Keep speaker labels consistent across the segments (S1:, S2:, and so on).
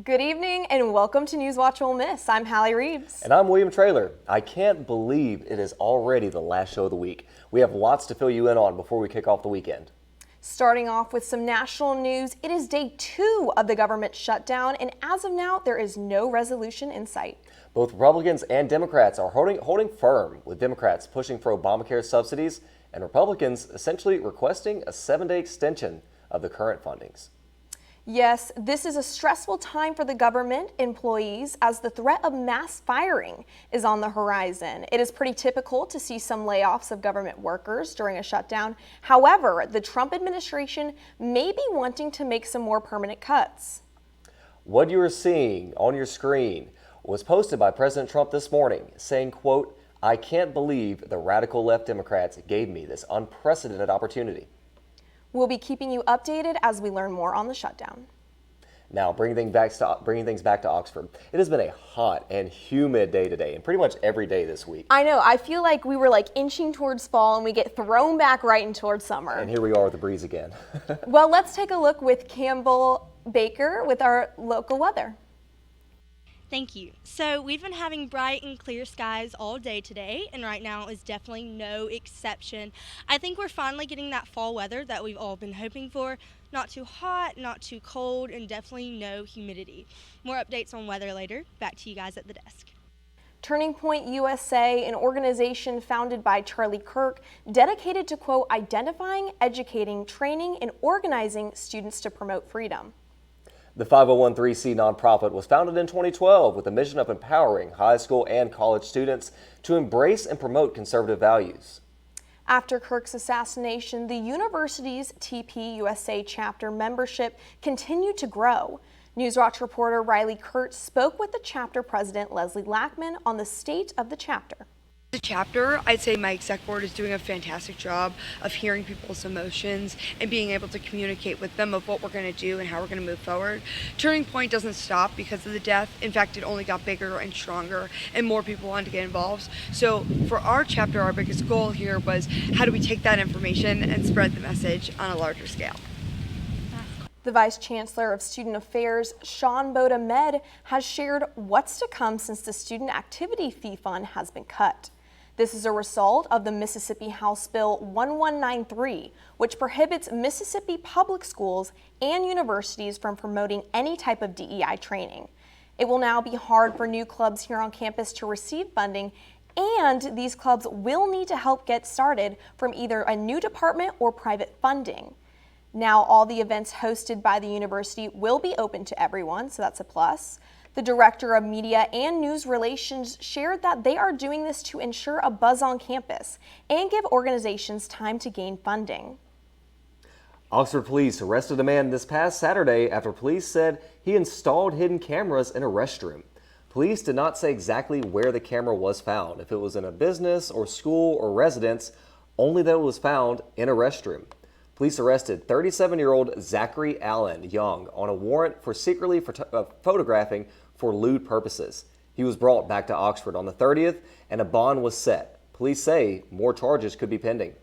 S1: Good evening and welcome to Newswatch Ole Miss. I'm Hallie Reeves.
S2: And I'm William Traylor. I can't believe it is already the last show of the week. We have lots to fill you in on before we kick off the weekend.
S1: Starting off with some national news, it is day 2 of the government shutdown, and as of now, there is no resolution in sight.
S2: Both Republicans and Democrats are holding firm, with Democrats pushing for Obamacare subsidies and Republicans essentially requesting a 7-day extension of the current fundings.
S1: Yes, this is a stressful time for the government employees as the threat of mass firing is on the horizon. It is pretty typical to see some layoffs of government workers during a shutdown. However, the Trump administration may be wanting to make some more permanent cuts.
S2: What you are seeing on your screen was posted by President Trump this morning, saying, quote, "I can't believe the radical left Democrats gave me this unprecedented opportunity."
S1: We'll be keeping you updated as we learn more on the shutdown.
S2: Now, bringing things back to Oxford. It has been a hot and humid day today, and pretty much every day this week.
S1: I know. I feel like we were inching towards fall, and we get thrown back right in towards summer.
S2: And here we are with the breeze again.
S1: Well, let's take a look with Campbell Baker with our local weather.
S3: Thank you. So we've been having bright and clear skies all day today, and right now is definitely no exception. I think we're finally getting that fall weather that we've all been hoping for. Not too hot, not too cold, and definitely no humidity. More updates on weather later. Back to you guys at the desk.
S1: Turning Point USA, an organization founded by Charlie Kirk, dedicated to, quote, identifying, educating, training, and organizing students to promote freedom.
S2: The 501(c) nonprofit was founded in 2012 with a mission of empowering high school and college students to embrace and promote conservative values.
S1: After Kirk's assassination, the university's TPUSA chapter membership continued to grow. Newswatch reporter Riley Kurtz spoke with the chapter president Leslie Lackman on the state of the chapter.
S4: The chapter, I'd say my exec board is doing a fantastic job of hearing people's emotions and being able to communicate with them of what we're going to do and how we're going to move forward. Turning Point doesn't stop because of the death. In fact, it only got bigger and stronger and more people wanted to get involved. So for our chapter, our biggest goal here was how do we take that information and spread the message on a larger scale.
S1: The Vice Chancellor of Student Affairs, Sean Boda Med, has shared what's to come since the Student Activity Fee Fund has been cut. This is a result of the Mississippi House Bill 1193, which prohibits Mississippi public schools and universities from promoting any type of DEI training. It will now be hard for new clubs here on campus to receive funding, and these clubs will need to help get started from either a new department or private funding. Now, all the events hosted by the university will be open to everyone, so that's a plus. The Director of Media and News Relations shared that they are doing this to ensure a buzz on campus and give organizations time to gain funding.
S2: Oxford police arrested a man this past Saturday after police said he installed hidden cameras in a restroom. Police did not say exactly where the camera was found, if it was in a business or school or residence, only that it was found in a restroom. Police arrested 37-year-old Zachary Allen Young on a warrant for secretly photographing for lewd purposes. He was brought back to Oxford on the 30th and a bond was set. Police say more charges could be pending.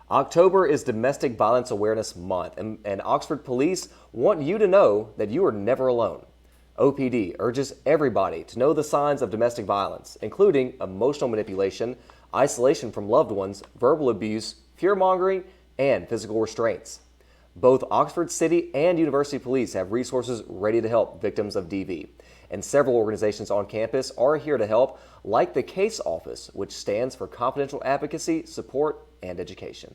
S2: October is Domestic Violence Awareness Month, and Oxford police want you to know that you are never alone. OPD urges everybody to know the signs of domestic violence, including emotional manipulation, isolation from loved ones, verbal abuse, fear-mongering, and physical restraints. Both Oxford City and University Police have resources ready to help victims of DV, and several organizations on campus are here to help, like the CASE office, which stands for Confidential Advocacy, Support, and Education.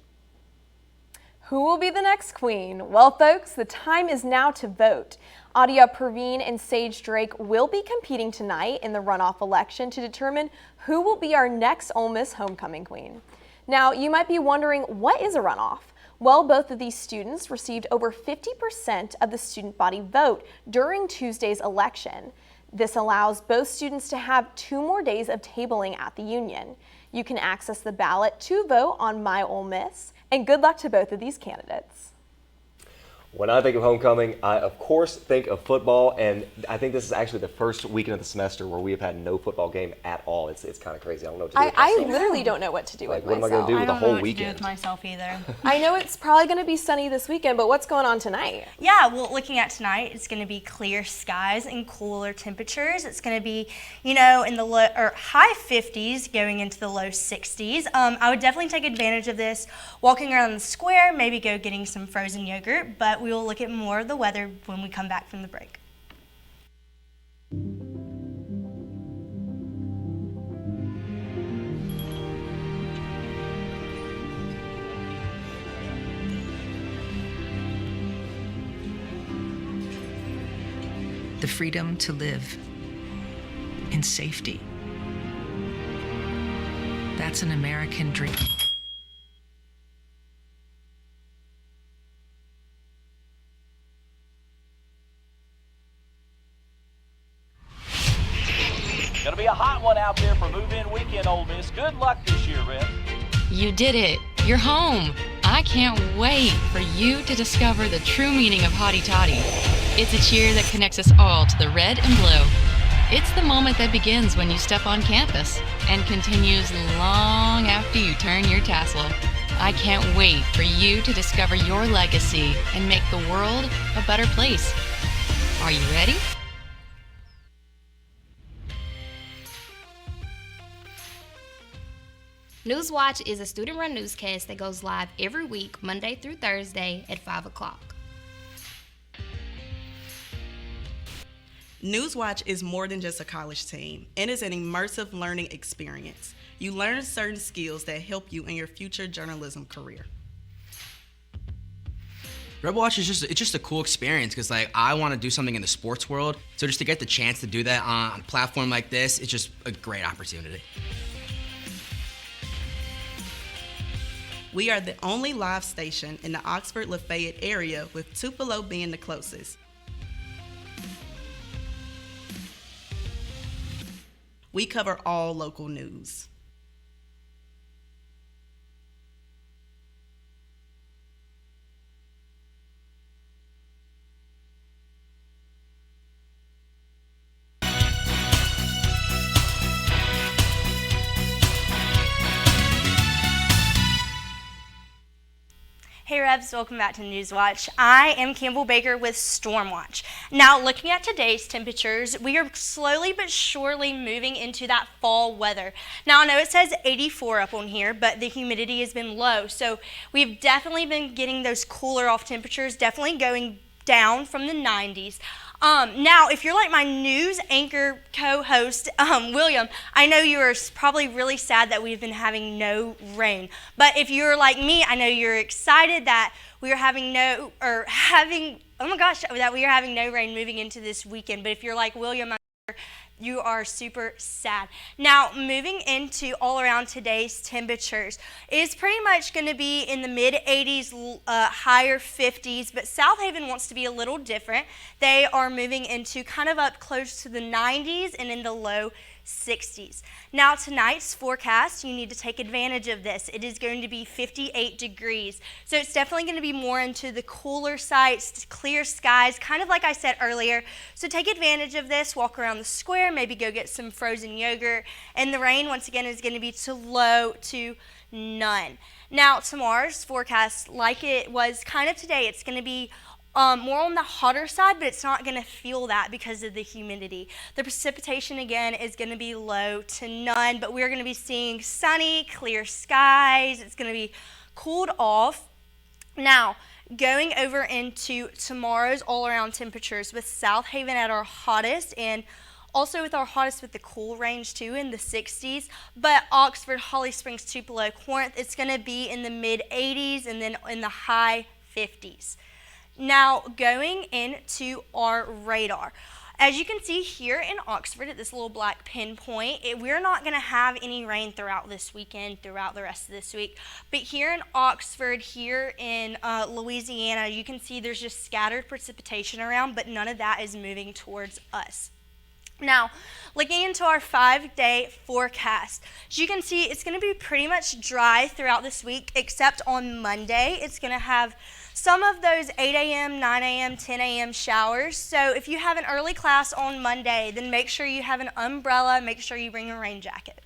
S1: Who will be the next queen? Well, folks, the time is now to vote. Adia Perveen and Sage Drake will be competing tonight in the runoff election to determine who will be our next Ole Miss homecoming queen. Now, you might be wondering, what is a runoff? Well, both of these students received over 50% of the student body vote during Tuesday's election. This allows both students to have 2 more days of tabling at the union. You can access the ballot to vote on My Ole Miss, and good luck to both of these candidates.
S2: When I think of homecoming, I of course think of football, and I think this is actually the first weekend of the semester where we have had no football game at all. It's kind of crazy. I don't know what to do with
S1: I
S2: myself.
S1: literally don't know what to do
S2: Like,
S1: with
S2: what am I
S1: myself.
S2: going to do with the whole
S3: I don't know what to do
S2: weekend?
S3: with myself either.
S1: I know it's probably going to be sunny this weekend, but what's going on tonight?
S3: Yeah, well, looking at tonight, it's going to be clear skies and cooler temperatures. It's going to be, in the low or high 50s going into the low 60s. I would definitely take advantage of this walking around the square, maybe go getting some frozen yogurt, but we will look at more of the weather when we come back from the break.
S5: The freedom to live in safety. That's an American dream.
S6: Gonna be a hot one out there for move-in weekend, Ole Miss. Good luck this year, Red.
S7: You did it. You're home. I can't wait for you to discover the true meaning of hotty toddy. It's a cheer that connects us all to the red and blue. It's the moment that begins when you step on campus and continues long after you turn your tassel. I can't wait for you to discover your legacy and make the world a better place. Are you ready?
S8: Newswatch is a student-run newscast that goes live every week, Monday through Thursday at 5 o'clock.
S9: Newswatch is more than just a college team. It is an immersive learning experience. You learn certain skills that help you in your future journalism career.
S10: Rebel Watch is just a cool experience because I want to do something in the sports world. So just to get the chance to do that on a platform like this, it's just a great opportunity.
S9: We are the only live station in the Oxford-Lafayette area, with Tupelo being the closest. We cover all local news.
S3: Hey Rebs, welcome back to Newswatch. I am Campbell Baker with Stormwatch. Now, looking at today's temperatures, we are slowly but surely moving into that fall weather. Now, I know it says 84 up on here, but the humidity has been low, so we've definitely been getting those cooler off temperatures, definitely going down from the 90s. Now, if you're like my news anchor co-host, William, I know you are probably really sad that we've been having no rain. But if you're like me, I know you're excited that we are having that we are having no rain moving into this weekend. But if you're like William, I'm sure you are super sad. Now, moving into all around today's temperatures is pretty much going to be in the mid 80s, higher 50s, but South Haven wants to be a little different. They are moving into kind of up close to the 90s and in the low 60s. Now, tonight's forecast, you need to take advantage of this. It is going to be 58 degrees. So it's definitely going to be more into the cooler sites, clear skies, kind of like I said earlier. So take advantage of this, walk around the square, maybe go get some frozen yogurt. And the rain, once again, is going to be to low to none. Now, tomorrow's forecast, like it was kind of today, it's going to be more on the hotter side, but it's not going to feel that because of the humidity. The precipitation, again, is going to be low to none, but we're going to be seeing sunny, clear skies. It's going to be cooled off. Now, going over into tomorrow's all-around temperatures with South Haven at our hottest and also with our hottest with the cool range too in the 60s, but Oxford, Holly Springs, Tupelo, Corinth, it's going to be in the mid 80s and then in the high 50s. Now, going into our radar. As you can see here in Oxford at this little black pinpoint, we're not going to have any rain throughout this weekend, throughout the rest of this week. But here in Oxford, here in Louisiana, you can see there's just scattered precipitation around, but none of that is moving towards us. Now, looking into our 5-day forecast, as you can see, it's going to be pretty much dry throughout this week, except on Monday. It's going to have Some of those 8 a.m., 9 a.m., 10 a.m. showers. So if you have an early class on Monday, then make sure you have an umbrella, make sure you bring a rain jacket.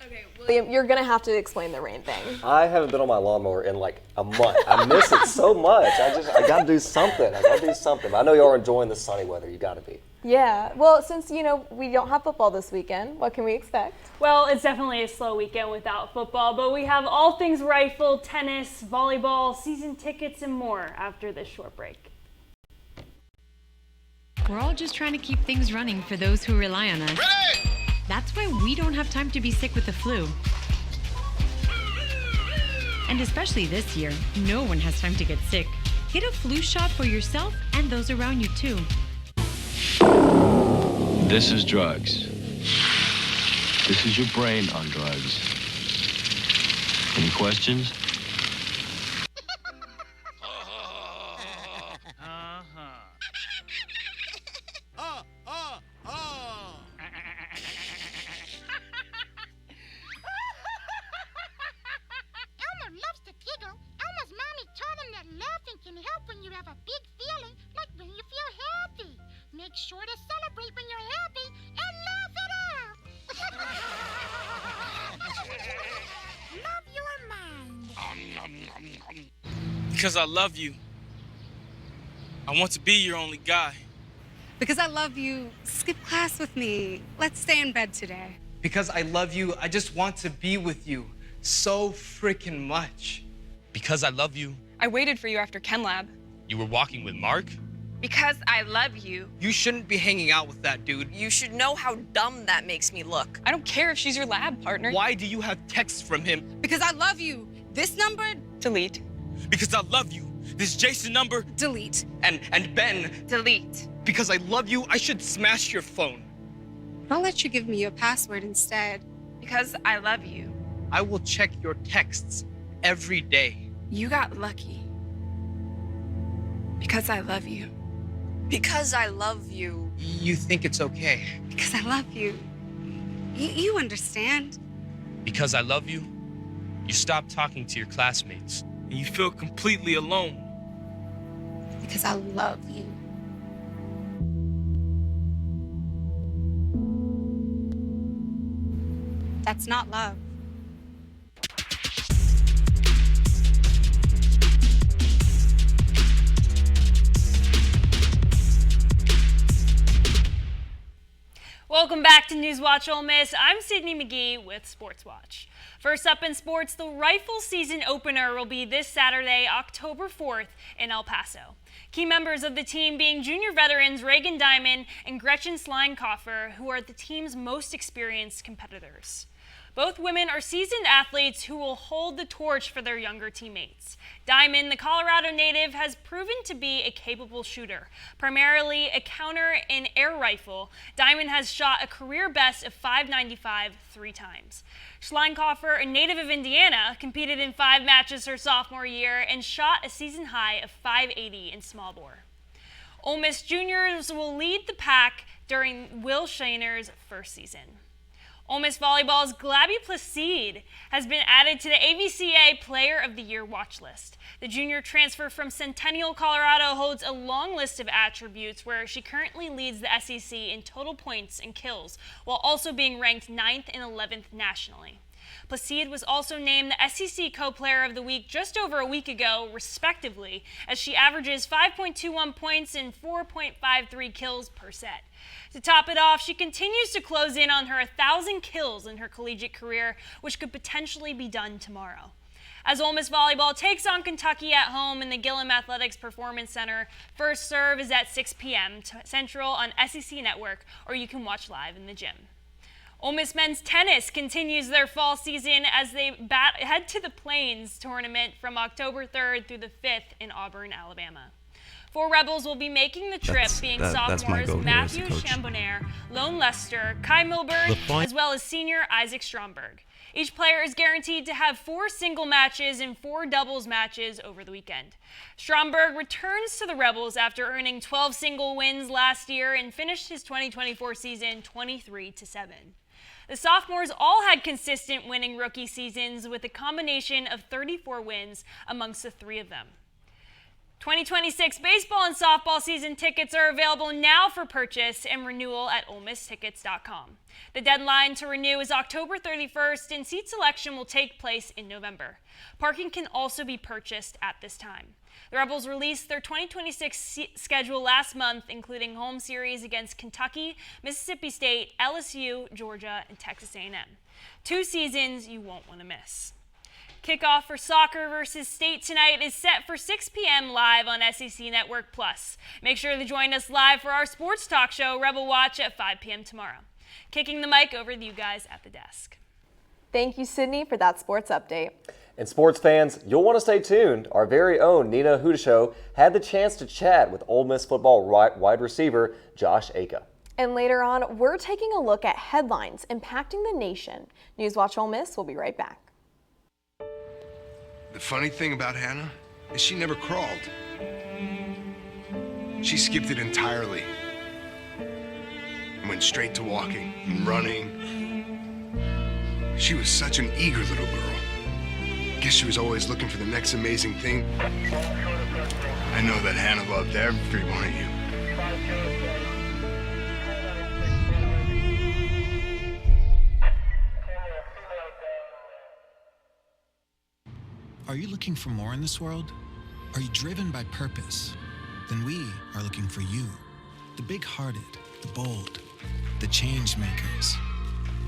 S1: Okay, William, you're gonna have to explain the rain thing.
S2: I haven't been on my lawnmower in like a month. I miss it so much. I gotta do something. But I know y'all are enjoying the sunny weather. You gotta be.
S1: Yeah, well, since, we don't have football this weekend, what can we expect?
S11: Well, it's definitely a slow weekend without football, but we have all things rifle, tennis, volleyball, season tickets, and more after this short break.
S12: We're all just trying to keep things running for those who rely on us. Ready! That's why we don't have time to be sick with the flu. And especially this year, no one has time to get sick. Get a flu shot for yourself and those around you too.
S13: This is drugs. This is your brain on drugs. Any questions?
S14: Elmer loves to giggle. Elmer's mommy taught him that laughing can help when you have a big feeling, like when you feel happy. Make sure to celebrate when you're happy and laugh it out. Love your mind.
S15: Because I love you. I want to be your only guy.
S16: Because I love you, skip class with me. Let's stay in bed today.
S17: Because I love you, I just want to be with you so freaking much.
S15: Because I love you.
S16: I waited for you after Chem Lab.
S15: You were walking with Mark?
S16: Because I love you.
S17: You shouldn't be hanging out with that dude.
S16: You should know how dumb that makes me look. I don't care if she's your lab partner.
S17: Why do you have texts from him?
S16: Because I love you. This number, delete.
S15: Because I love you. This Jason number,
S16: delete.
S17: And Ben,
S16: delete.
S17: Because I love you, I should smash your phone.
S16: I'll let you give me your password instead. Because I love you.
S17: I will check your texts every day.
S16: You got lucky. Because I love you. Because I love you.
S17: You think it's okay?
S16: Because I love you. You understand.
S15: Because I love you, you stop talking to your classmates. And you feel completely alone.
S16: Because I love you. That's not love.
S11: Welcome back to Newswatch Ole Miss. I'm Sydney McGee with Sports Watch. First up in sports, the rifle season opener will be this Saturday, October 4th in El Paso. Key members of the team being junior veterans Reagan Diamond and Gretchen Sleinkoffer, who are the team's most experienced competitors. Both women are seasoned athletes who will hold the torch for their younger teammates. Diamond, the Colorado native, has proven to be a capable shooter, primarily a counter and air rifle. Diamond has shot a career best of .595 3 times. Sleinkoffer, a native of Indiana, competed in 5 matches her sophomore year and shot a season high of .580 in small bore. Ole Miss juniors will lead the pack during Will Shaner's first season. Ole Miss Volleyball's Glabby Placide has been added to the AVCA Player of the Year watch list. The junior transfer from Centennial, Colorado holds a long list of attributes where she currently leads the SEC in total points and kills, while also being ranked 9th and 11th nationally. Placide was also named the SEC Co-Player of the Week just over a week ago, respectively, as she averages 5.21 points and 4.53 kills per set. To top it off, she continues to close in on her 1,000 kills in her collegiate career, which could potentially be done tomorrow. As Ole Miss Volleyball takes on Kentucky at home in the Gillum Athletics Performance Center, first serve is at 6 p.m. Central on SEC Network, or you can watch live in the gym. Ole Miss men's tennis continues their fall season as they head to the Plains tournament from October 3rd through the 5th in Auburn, Alabama. 4 Rebels will be making the trip, being sophomores Matthew Chambonnaire, Lone Lester, Kai Milberg, as well as senior Isaac Stromberg. Each player is guaranteed to have 4 single matches and 4 doubles matches over the weekend. Stromberg returns to the Rebels after earning 12 single wins last year and finished his 2024 season 23-7. The sophomores all had consistent winning rookie seasons with a combination of 34 wins amongst the 3 of them. 2026 baseball and softball season tickets are available now for purchase and renewal at OleMissTickets.com. The deadline to renew is October 31st, and seat selection will take place in November. Parking can also be purchased at this time. The Rebels released their 2026 schedule last month, including home series against Kentucky, Mississippi State, LSU, Georgia, and Texas A&M. 2 seasons you won't want to miss. Kickoff for soccer versus State tonight is set for 6 p.m. live on SEC Network Plus. Make sure to join us live for our sports talk show, Rebel Watch, at 5 p.m. tomorrow. Kicking the mic over to you guys at the desk.
S1: Thank you, Sydney, for that sports update.
S2: And sports fans, you'll want to stay tuned. Our very own Nina Hudashow had the chance to chat with Ole Miss football wide receiver Josh Ole.
S1: And later on, we're taking a look at headlines impacting the nation. Newswatch Ole Miss will be right back.
S18: The funny thing about Hannah is she never crawled. She skipped it entirely and went straight to walking and running. She was such an eager little girl. Guess she was always looking for the next amazing thing. I know that Hannah loved every one of you.
S19: Are you looking for more in this world? Are you driven by purpose? Then we are looking for you. The big-hearted, the bold, the change makers.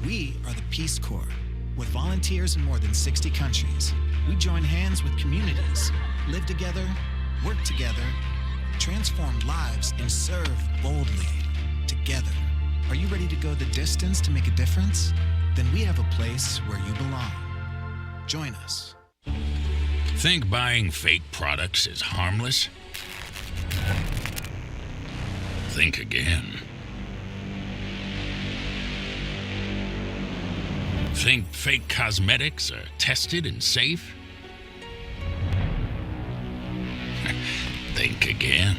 S19: We are the Peace Corps. With volunteers in more than 60 countries, we join hands with communities, live together, work together, transform lives, and serve boldly together. Are you ready to go the distance to make a difference? Then we have a place where you belong. Join us.
S20: Think buying fake products is harmless? Think again. Think fake cosmetics are tested and safe? Think again.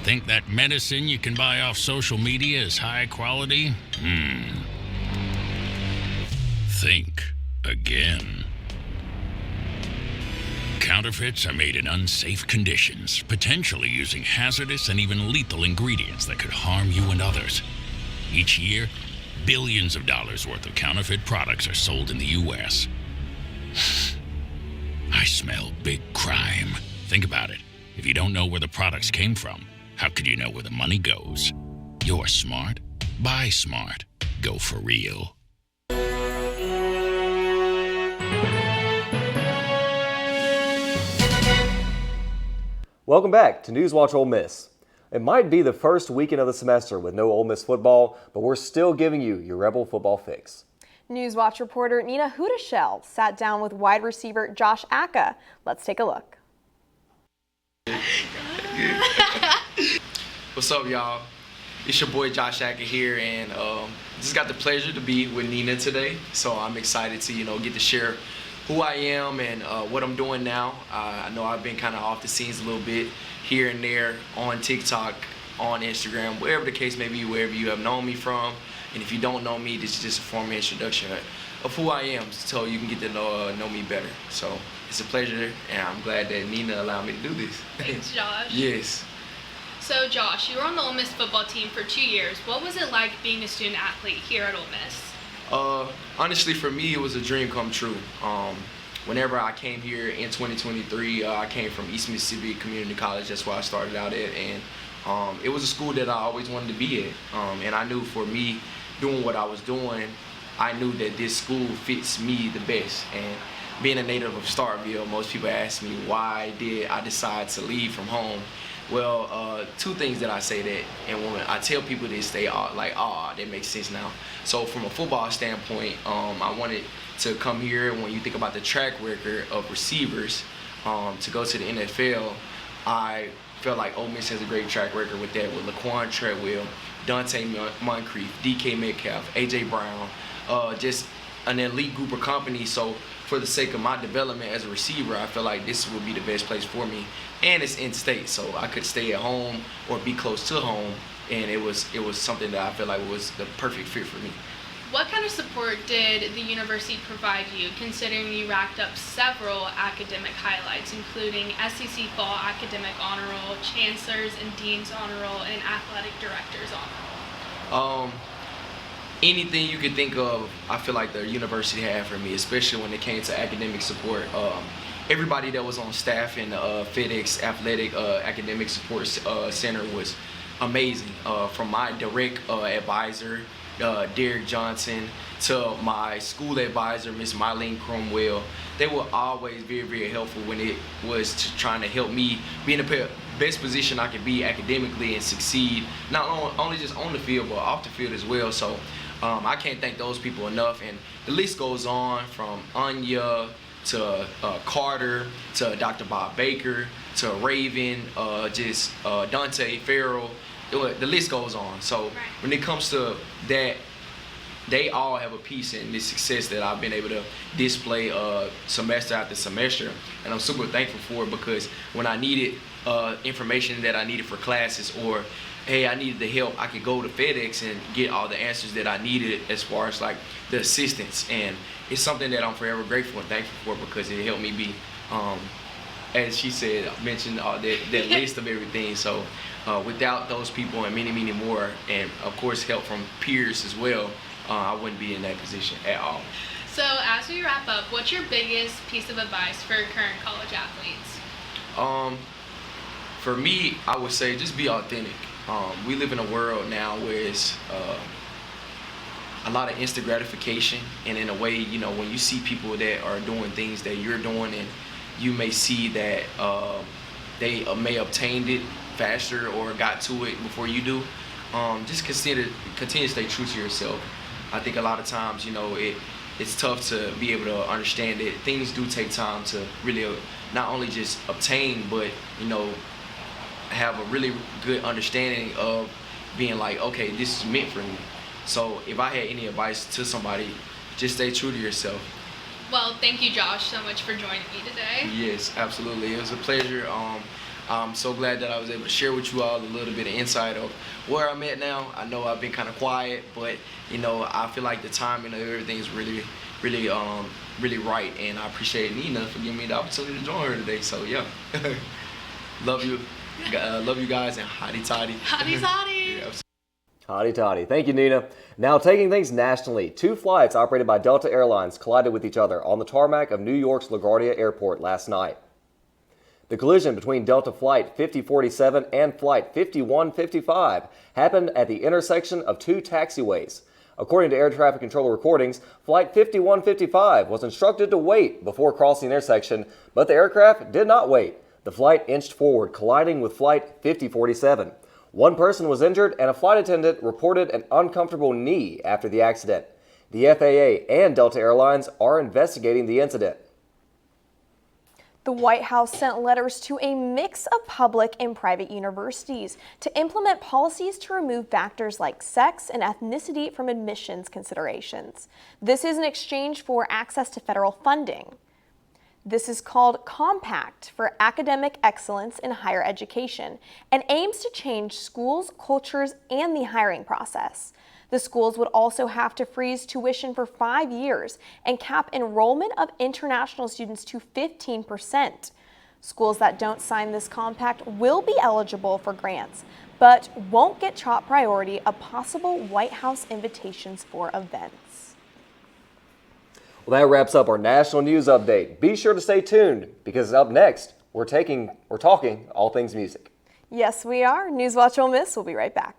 S20: Think that medicine you can buy off social media is high quality? Think again. Counterfeits are made in unsafe conditions, potentially using hazardous and even lethal ingredients that could harm you and others. Each year, billions of dollars worth of counterfeit products are sold in the U.S. I smell big crime. Think about it. If you don't know where the products came from, how could you know where the money goes? You're smart. Buy smart. Go for real.
S2: Welcome back to Newswatch Ole Miss. It might be the first weekend of the semester with no Ole Miss football, but we're still giving you your Rebel football fix.
S1: Newswatch reporter Nina Hudashow sat down with wide receiver Josh Ole. Let's take a look.
S21: What's up, y'all? It's your boy Josh Ole here, and just got the pleasure to be with Nina today. So I'm excited to get to share who I am and what I'm doing now. I know I've been kind of off the scenes a little bit here and there on TikTok, on Instagram, wherever the case may be, wherever you have known me from. And if you don't know me, this is just a formal introduction of who I am, so you can get to know me better. So it's a pleasure, and I'm glad that Nina allowed me to do this.
S22: Thanks, Josh.
S21: Yes.
S22: So, Josh, you were on the Ole Miss football team for 2 years. What was it like being a student athlete here at Ole Miss?
S21: Honestly, for me, it was a dream come true. Whenever I came here in 2023, I came from East Mississippi Community College. That's where I started out at, and it was a school that I always wanted to be at. And I knew for me, doing what I was doing, I knew that this school fits me the best. And being a native of Starkville, most people ask me why did I decide to leave from home. Well, 2 things that I say that, and when I tell people this, they are like, that makes sense now. So from a football standpoint, I wanted to come here. When you think about the track record of receivers, to go to the NFL, I felt like Ole Miss has a great track record with that, with Laquan Treadwell, Dante Moncrief, DK Metcalf, AJ Brown, just an elite group of companies. So for the sake of my development as a receiver, I feel like this would be the best place for me. And it's in state, so I could stay at home or be close to home, and it was something that I feel like was the perfect fit for me.
S22: What kind of support did the university provide you, considering you racked up several academic highlights, including SEC Fall Academic Honor Roll, Chancellor's and Dean's Honor Roll, and Athletic Director's Honor Roll?
S21: Anything you could think of, I feel like the university had for me, especially when it came to academic support. Everybody that was on staff in the FedEx Athletic Academic Support Center was amazing. From my direct advisor, Derek Johnson, to my school advisor, Miss Mylene Cromwell. They were always very, very helpful when it was trying to help me be in the best position I could be academically and succeed, not only just on the field, but off the field as well. So I can't thank those people enough. And the list goes on from Anya to Carter to Dr. Bob Baker to Raven, Dante Farrell. The list goes on. So when it comes to that, they all have a piece in this success that I've been able to display semester after semester, and I'm super thankful for it, because when I needed information that I needed for classes, or hey, I needed the help, I could go to FedEx and get all the answers that I needed as far as like the assistance. And it's something that I'm forever grateful and thankful for, because it helped me be, as she said, mentioned that list of everything. So without those people and many, many more, and of course help from peers as well, I wouldn't be in that position at all.
S22: So as we wrap up, what's your biggest piece of advice for current college athletes?
S21: For me, I would say just be authentic. We live in a world now where it's a lot of instant gratification, and in a way, you know, when you see people that are doing things that you're doing, and you may see that they may obtained it faster or got to it before you do, just continue to stay true to yourself. I think a lot of times, you know, it's tough to be able to understand that things do take time to really not only just obtain, but, you know, have a really good understanding of being like, okay, this is meant for me. So if I had any advice to somebody, just stay true to yourself.
S22: Well, thank you, Josh, so much for joining me today.
S21: Yes, absolutely. It was a pleasure. I'm so glad that I was able to share with you all a little bit of insight of where I'm at now. I know I've been kind of quiet, but, you know, I feel like the timing of everything is really right, and I appreciate Nina for giving me the opportunity to join her today. So yeah, love you guys, and hotty toddy.
S22: Hotty toddy.
S21: Yeah,
S2: Hotty toddy. Thank you, Nina. Now taking things nationally, 2 flights operated by Delta Airlines collided with each other on the tarmac of New York's LaGuardia Airport last night. The collision between Delta Flight 5047 and Flight 5155 happened at the intersection of 2 taxiways. According to air traffic controller recordings, Flight 5155 was instructed to wait before crossing the intersection, but the aircraft did not wait. The flight inched forward, colliding with Flight 5047. 1 person was injured, and a flight attendant reported an uncomfortable knee after the accident. The FAA and Delta Airlines are investigating the incident.
S1: The White House sent letters to a mix of public and private universities to implement policies to remove factors like sex and ethnicity from admissions considerations. This is in exchange for access to federal funding. This is called Compact for Academic Excellence in Higher Education and aims to change schools, cultures, and the hiring process. The schools would also have to freeze tuition for 5 years and cap enrollment of international students to 15%. Schools that don't sign this compact will be eligible for grants, but won't get top priority of possible White House invitations for events.
S2: Well, that wraps up our national news update. Be sure to stay tuned, because up next, we're talking all things music.
S1: Yes, we are. Newswatch Ole Miss will be right back.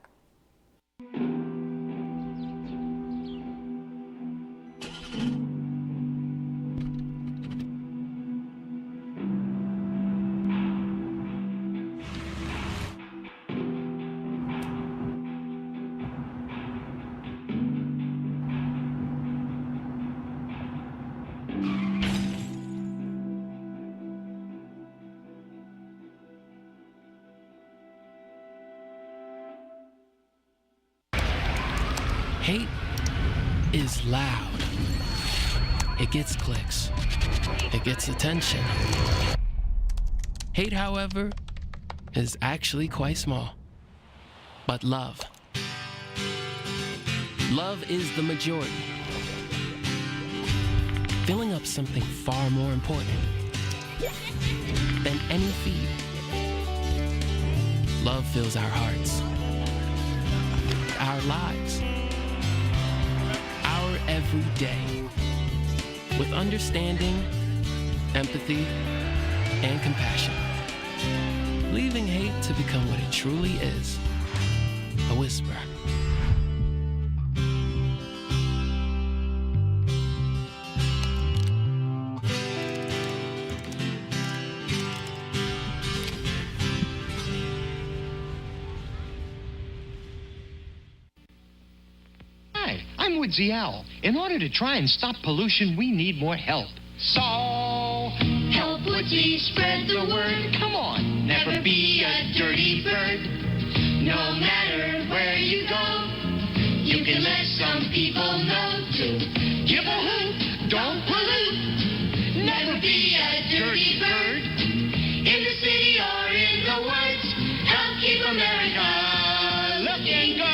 S4: Hate is loud. It gets clicks. It gets attention. Hate, however, is actually quite small. But love Love is the majority, filling up something far more important than any feed. Love fills our hearts, our lives, our every day with understanding, empathy, and compassion, leaving hate to become what it truly is, a whisper.
S5: Hi, I'm Woodsy Owl. In order to try and stop pollution, we need more help. So, help Woodsy spread the word. Come on, never be a dirty bird. No matter where you go, you can let some people know to give a hoot, don't pollute. Never be a dirty bird. In the city or in the woods, help keep America looking good.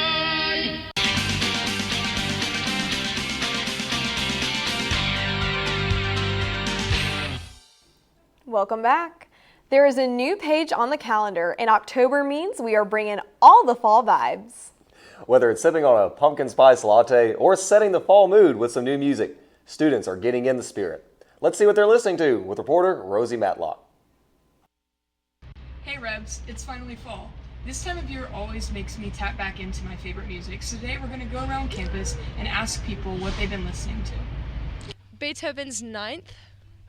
S1: Welcome back. There is a new page on the calendar, and October means we are bringing all the fall vibes.
S2: Whether it's sipping on a pumpkin spice latte or setting the fall mood with some new music, students are getting in the spirit. Let's see what they're listening to with reporter Rosie Matlock.
S6: Hey Rebs, it's finally fall. This time of year always makes me tap back into my favorite music, so today we're going to go around campus and ask people what they've been listening to.
S23: Beethoven's Ninth.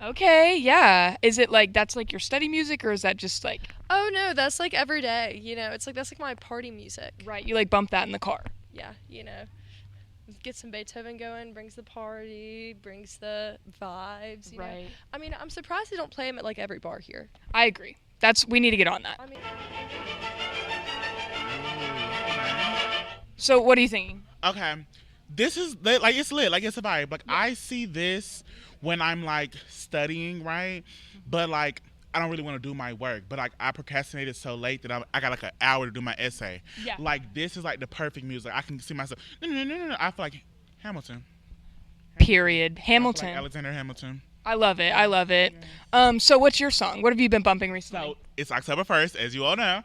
S6: Okay, yeah. Is it like, that's like your study music, or is that just like...
S23: Oh no, that's like every day, you know, it's like, that's like my party music.
S6: Right, you like bump that in the car.
S23: Yeah, you know, get some Beethoven going, brings the party, brings the vibes, you know. I mean, I'm surprised they don't play him at like every bar here.
S6: I agree. We need to get on that.
S23: I mean,
S6: so what are you thinking?
S24: Okay, this is like, it's lit, like it's a vibe. Like I see this when I'm like studying, right? But like I don't really want to do my work, but like I procrastinated so late that I got like an hour to do my essay.
S6: Yeah.
S24: Like this is like the perfect music. I can see myself. No. I feel like Hamilton.
S6: Period. Hamilton.
S24: Like Alexander Hamilton.
S6: I love it. I love it. So what's your song? What have you been bumping recently?
S24: So it's October 1st, as you all know.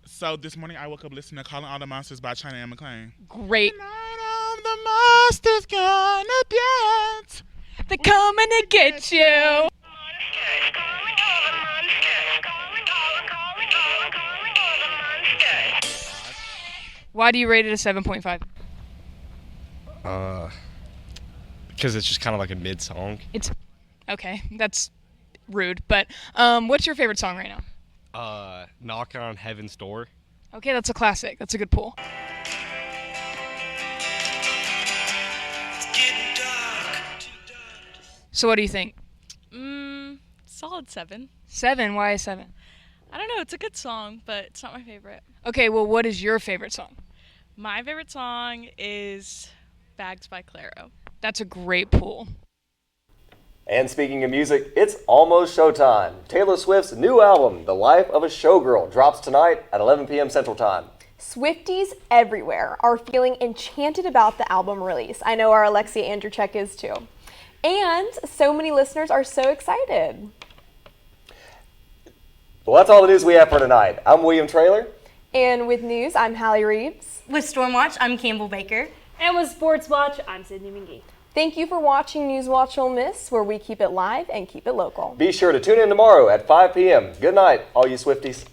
S24: So this morning I woke up listening to Calling All the Monsters by China and McClain.
S6: Great.
S24: Tonight all the monsters gonna dance.
S6: They're coming to get you. Why do you rate it a 7.5?
S25: Because it's just kind of like a mid song.
S6: It's okay. That's rude. But what's your favorite song right now?
S25: Knocking on Heaven's Door.
S6: Okay, that's a classic. That's a good pull. So what do you think?
S23: solid 7.
S6: 7? Why a 7?
S23: I don't know, it's a good song, but it's not my favorite.
S6: Okay, well, what is your favorite song?
S23: My favorite song is Bags by Clairo.
S6: That's a great pull.
S2: And speaking of music, it's almost showtime. Taylor Swift's new album, The Life of a Showgirl, drops tonight at 11 p.m. Central Time.
S1: Swifties everywhere are feeling enchanted about the album release. I know our Alexia Andrzejczyk is too. And so many listeners are so excited.
S2: Well, that's all the news we have for tonight. I'm William Traylor.
S1: And with news, I'm Hallie Reeves.
S26: With Stormwatch, I'm Campbell Baker.
S11: And with Sports Watch, I'm Sydney McGee.
S1: Thank you for watching Newswatch Ole Miss, where we keep it live and keep it local.
S2: Be sure to tune in tomorrow at 5 p.m. Good night, all you Swifties.